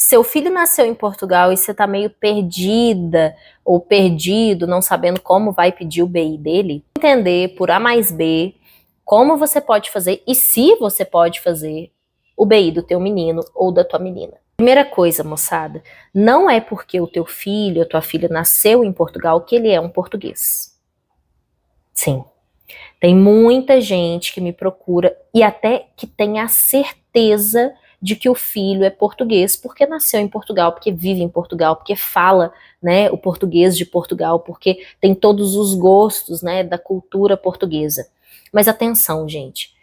seu filho nasceu em Portugal e você tá meio perdida ou perdido, não sabendo como vai pedir o BI dele, entender por A mais B como você pode fazer e se você pode fazer o BI do teu menino ou da tua menina. Primeira coisa, moçada, não é porque o teu filho ou tua filha nasceu em Portugal que ele é um português. Sim. Tem muita gente que me procura e até que tem a certeza de que o filho é português porque nasceu em Portugal, porque vive em Portugal, porque fala, né, o português de Portugal, porque tem todos os gostos, né, da cultura portuguesa. Mas atenção, gente.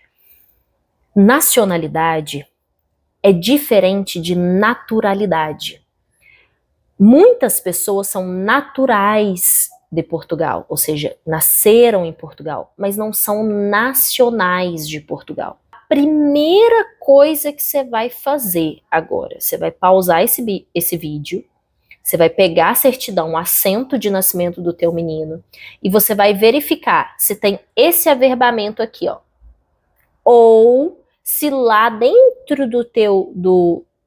Nacionalidade é diferente de naturalidade. Muitas pessoas são naturais de Portugal, ou seja, nasceram em Portugal, mas não são nacionais de Portugal. A primeira coisa que você vai fazer agora, você vai pausar esse vídeo, você vai pegar a certidão, o assento de nascimento do teu menino, e você vai verificar se tem esse averbamento aqui, ó, ou se lá dentro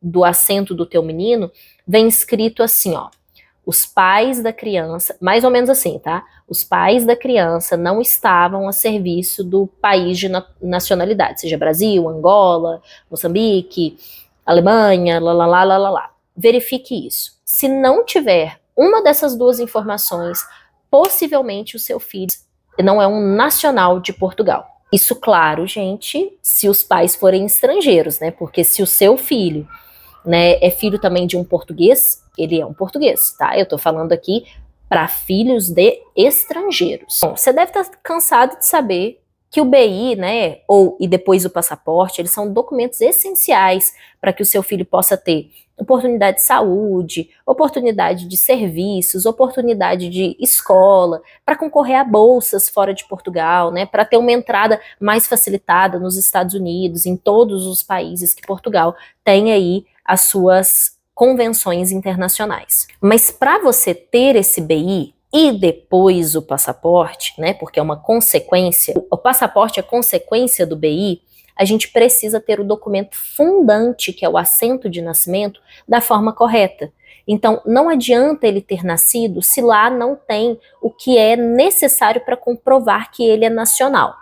do assento do teu menino vem escrito assim, ó, os pais da criança, mais ou menos assim, tá? Os pais da criança não estavam a serviço do país de nacionalidade, seja Brasil, Angola, Moçambique, Alemanha, lá. Verifique isso. Se não tiver uma dessas duas informações, possivelmente o seu filho não é um nacional de Portugal. Isso, claro, gente, se os pais forem estrangeiros, né? Porque se o seu filho, né, é filho também de um português, ele é um português, tá? Eu tô falando aqui para filhos de estrangeiros. Bom, você deve estar cansado de saber que o BI, né, e depois o passaporte, eles são documentos essenciais para que o seu filho possa ter oportunidade de saúde, oportunidade de serviços, oportunidade de escola, para concorrer a bolsas fora de Portugal, né, para ter uma entrada mais facilitada nos Estados Unidos, em todos os países que Portugal tem aí as suas convenções internacionais. Mas para você ter esse BI e depois o passaporte, né, porque é uma consequência, o passaporte é consequência do BI, a gente precisa ter o documento fundante, que é o assento de nascimento, da forma correta. Então, não adianta ele ter nascido se lá não tem o que é necessário para comprovar que ele é nacional.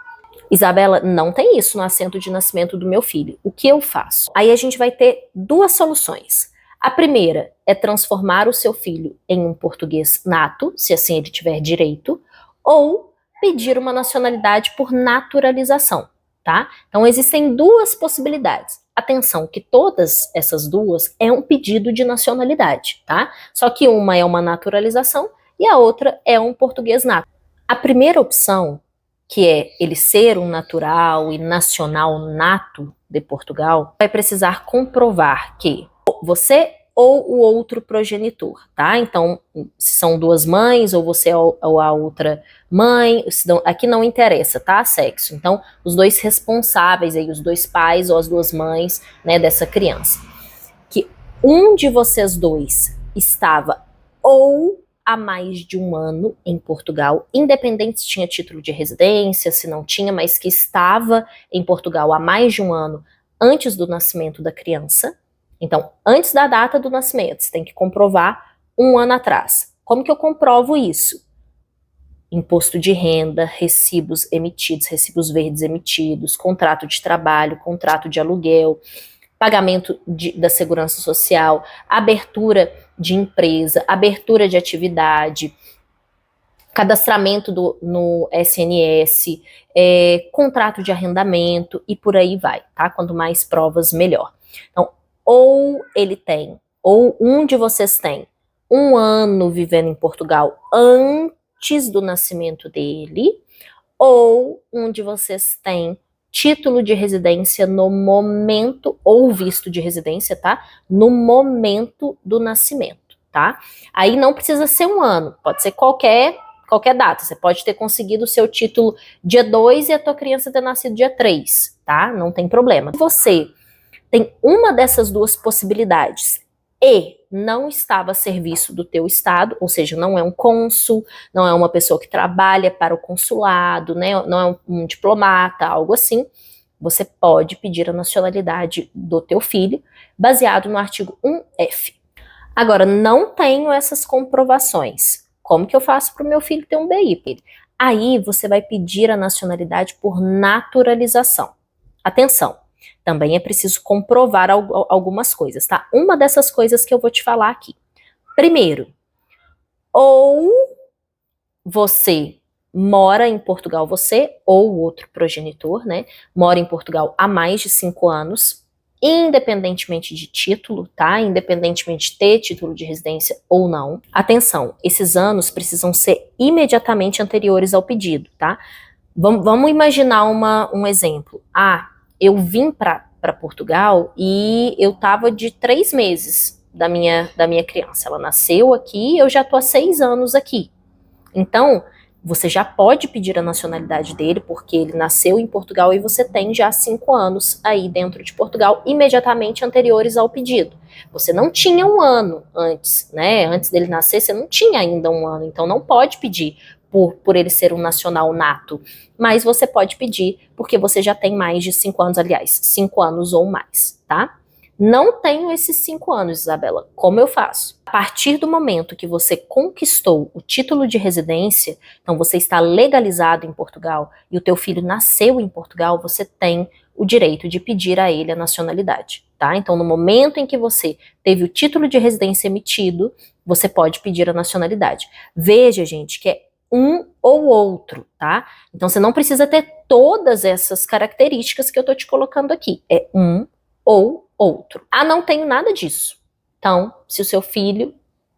Isabela, não tem isso no assento de nascimento do meu filho. O que eu faço? Aí a gente vai ter duas soluções. A primeira é transformar o seu filho em um português nato, se assim ele tiver direito, ou pedir uma nacionalidade por naturalização, tá? Então existem duas possibilidades. Atenção, que todas essas duas é um pedido de nacionalidade, tá? Só que uma é uma naturalização e a outra é um português nato. A primeira opção, que é ele ser um natural e nacional nato de Portugal, vai precisar comprovar que você ou o outro progenitor, tá? Então, se são duas mães, ou você ou a outra mãe, aqui não interessa, tá? Sexo. Então, os dois responsáveis aí, os dois pais ou as duas mães, né, dessa criança. Que um de vocês dois estava ou há mais de um ano em Portugal, independente se tinha título de residência, se não tinha, mas que estava em Portugal há mais de um ano antes do nascimento da criança. Então, antes da data do nascimento, você tem que comprovar um ano atrás. Como que eu comprovo isso? Imposto de renda, recibos emitidos, recibos verdes emitidos, contrato de trabalho, contrato de aluguel, pagamento da segurança social, abertura de empresa, abertura de atividade, cadastramento no SNS, contrato de arrendamento e por aí vai, tá? Quanto mais provas, melhor. Então, ou ele tem, ou um de vocês tem um ano vivendo em Portugal antes do nascimento dele, ou um de vocês tem título de residência no momento, ou visto de residência, tá? No momento do nascimento, tá? Aí não precisa ser um ano, pode ser qualquer data. Você pode ter conseguido o seu título dia 2 e a tua criança ter nascido dia 3, tá? Não tem problema. Se você tem uma dessas duas possibilidades e não estava a serviço do teu estado, ou seja, não é um cônsul, não é uma pessoa que trabalha para o consulado, né, não é um diplomata, algo assim, você pode pedir a nacionalidade do teu filho, baseado no artigo 1F. Agora, não tenho essas comprovações. Como que eu faço para o meu filho ter um BI? Aí você vai pedir a nacionalidade por naturalização. Atenção, também é preciso comprovar algumas coisas, tá? Uma dessas coisas que eu vou te falar aqui. Primeiro, ou você mora em Portugal, você ou outro progenitor, né, mora em Portugal há mais de 5 anos, independentemente de título, tá? Independentemente de ter título de residência ou não. Atenção, esses anos precisam ser imediatamente anteriores ao pedido, tá? Vamos imaginar um exemplo. Ah, eu vim para Portugal e eu tava de 3 meses da minha criança. Ela nasceu aqui, eu já tô há 6 anos aqui. Então, você já pode pedir a nacionalidade dele, porque ele nasceu em Portugal e você tem já 5 anos aí dentro de Portugal, imediatamente anteriores ao pedido. Você não tinha um ano antes, né? Antes dele nascer, você não tinha ainda um ano, então não pode pedir por ele ser um nacional nato. Mas você pode pedir porque você já tem mais de 5 anos, aliás, 5 anos ou mais, tá? Não tenho esses 5 anos, Isabela. Como eu faço? A partir do momento que você conquistou o título de residência, então você está legalizado em Portugal e o teu filho nasceu em Portugal, você tem o direito de pedir a ele a nacionalidade, tá? Então, no momento em que você teve o título de residência emitido, você pode pedir a nacionalidade. Veja, gente, que é um ou outro, tá? Então, você não precisa ter todas essas características que eu tô te colocando aqui. É um ou outro. Ah, não tenho nada disso. Então, se o seu filho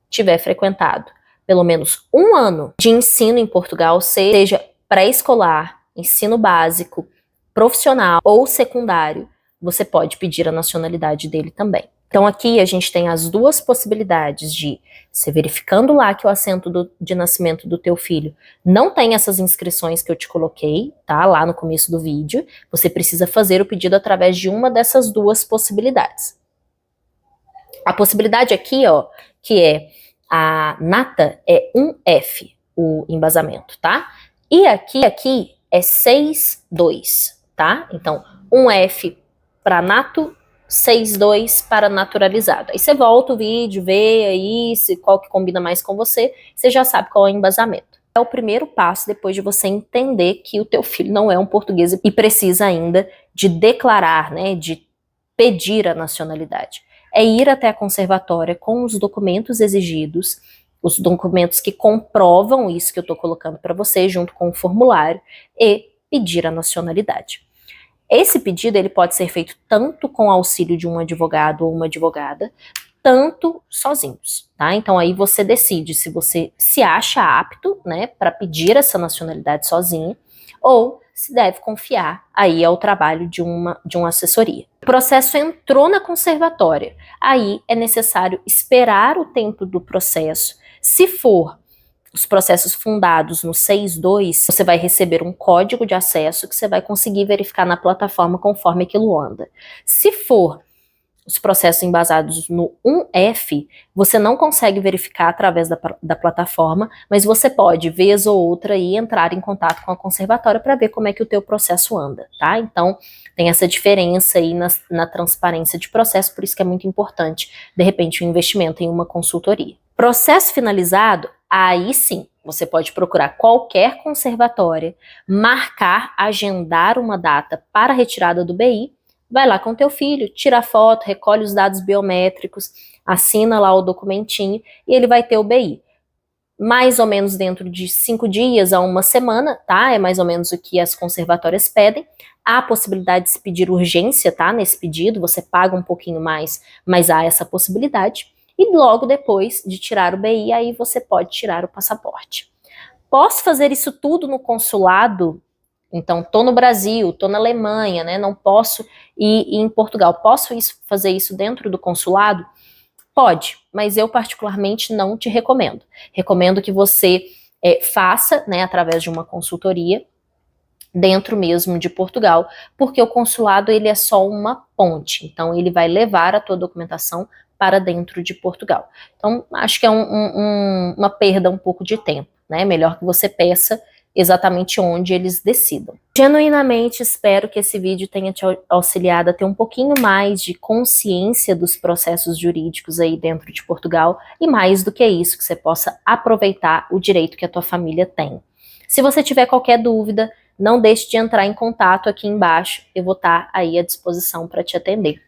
tiver frequentado pelo menos 1 ano de ensino em Portugal, seja pré-escolar, ensino básico, profissional ou secundário, você pode pedir a nacionalidade dele também. Então aqui a gente tem as duas possibilidades de você verificando lá que o assento de nascimento do teu filho não tem essas inscrições que eu te coloquei, tá? Lá no começo do vídeo. Você precisa fazer o pedido através de uma dessas duas possibilidades. A possibilidade aqui, ó, que é a nata, é 1F, o embasamento, tá? E aqui é 6,2, tá? Então, 1F para nato, 6,2 para naturalizado. Aí você volta o vídeo, vê aí qual que combina mais com você, você já sabe qual é o embasamento. É o primeiro passo depois de você entender que o teu filho não é um português e precisa ainda de declarar, né, de pedir a nacionalidade. É ir até a conservatória com os documentos exigidos, os documentos que comprovam isso que eu estou colocando para você, junto com o formulário, e pedir a nacionalidade. Esse pedido ele pode ser feito tanto com auxílio de um advogado ou uma advogada, tanto sozinhos, tá? Então aí você decide se você se acha apto, né, para pedir essa nacionalidade sozinho, ou se deve confiar aí ao trabalho de uma assessoria. O processo entrou na conservatória, aí é necessário esperar o tempo do processo. Se for os processos fundados no 6.2, você vai receber um código de acesso que você vai conseguir verificar na plataforma conforme aquilo anda. Se for os processos embasados no 1F, você não consegue verificar através da plataforma, mas você pode, vez ou outra, aí, entrar em contato com a conservatória para ver como é que o teu processo anda, tá? Então, tem essa diferença aí na transparência de processo, por isso que é muito importante, de repente, um investimento em uma consultoria. Processo finalizado, aí sim, você pode procurar qualquer conservatória, marcar, agendar uma data para a retirada do BI, vai lá com teu filho, tira a foto, recolhe os dados biométricos, assina lá o documentinho e ele vai ter o BI. Mais ou menos dentro de 5 dias a 1 semana, tá? É mais ou menos o que as conservatórias pedem. Há a possibilidade de se pedir urgência, tá? Nesse pedido, você paga um pouquinho mais, mas há essa possibilidade. E logo depois de tirar o BI, aí você pode tirar o passaporte. Posso fazer isso tudo no consulado? Então, tô no Brasil, tô na Alemanha, né? Não posso ir em Portugal. Posso fazer isso dentro do consulado? Pode, mas eu particularmente não te recomendo. Recomendo que você faça, né, através de uma consultoria dentro mesmo de Portugal, porque o consulado ele é só uma ponte. Então, ele vai levar a tua documentação para dentro de Portugal. Então, acho que é uma perda um pouco de tempo, né? Melhor que você peça exatamente onde eles decidam. Genuinamente espero que esse vídeo tenha te auxiliado a ter um pouquinho mais de consciência dos processos jurídicos aí dentro de Portugal e mais do que isso, que você possa aproveitar o direito que a tua família tem. Se você tiver qualquer dúvida, não deixe de entrar em contato aqui embaixo, eu vou estar aí à disposição para te atender.